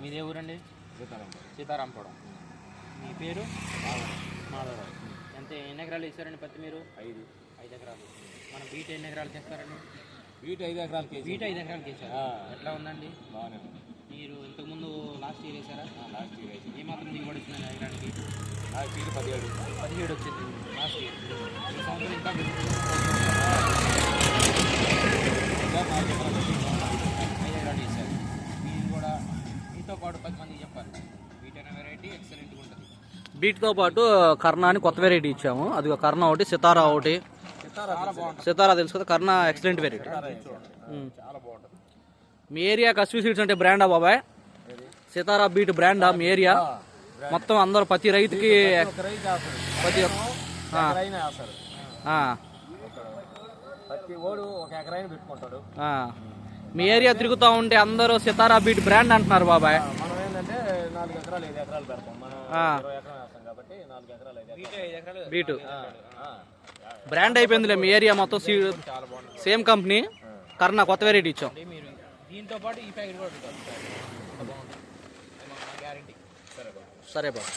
మీదే ఊరండి? సీతారాంపురం. సీతారాంపురం. మీ పేరు? మాధవరావు. ఎన్ని ఎకరాలు వేసారండి పత్తి మీరు? 5 ఎకరాలు. మన బీట్ ఎన్ని ఎకరాలకి వేస్తారండి? బీట్ 5 ఎకరాలకి వేసారు. బీట్ 5 ఎకరాలకి వేసారు. ఎట్లా ఉందండి? బాగానే ఉంది. మీరు ఇంతకుముందు లాస్ట్ ఇయర్ వేసారా? లాస్ట్ ఇయర్ వేసారు. ఏ మాత్రం దిగుబడి వచ్చిందండి ఎకరానికి? లాస్ట్ ఇయర్ 17 వచ్చింది లాస్ట్ ఇయర్. ఈ సంవత్సరం ఇంకా 5 ఎకరాలు వేసారు. మీరు కూడా మీతో పాటు 10 మందికి చెప్పాలి. బీట్ అనే వెరైటీ ఎక్సలెంట్గా ఉంటుంది. బీట్తో పాటు కర్ణ అని కొత్త వెరైటీ ఇచ్చాము. అది కర్ణ ఒకటి, సితారా ఒకటి. సితారా తెలుసు కదా, కర్ణ ఎక్సలెంట్ వెరైటీ. చాలా బాగుంటుంది. మీ ఏరియా కస్బీ సీడ్స్ అంటే బ్రాండా బాబాయ్? సితారా బీట్ బ్రాండా మీ ఏరియా? మొత్తం అందరూ ప్రతి రైతుకి ప్రతి ఓడు ఒక ఎకరాయిని పెట్టుకుంటాడు. మీ ఏరియా తిరుగుతూ ఉంటే అందరూ సితారా బీట్ బ్రాండ్ అంటున్నారు బాబాయ్. మనం ఏంటంటే 4 ఎకరాలు 5 ఎకరాలు పెడతాం. మనం 20 ఎకరాలు వేస్తాం కాబట్టి 4 ఎకరాలు 5 ఎకరాలు బీటు బ్రాండ్ అయిపోయిందిలే మీ ఏరియా మొత్తం. సేమ్ కంపెనీ కర్ణ కొత్త వెరైటీ ఇచ్చాం. మీరు దీంతో పాటు ఈ ప్యాకెట్ కూడా గ్యారెంటీ. సరే బాబు.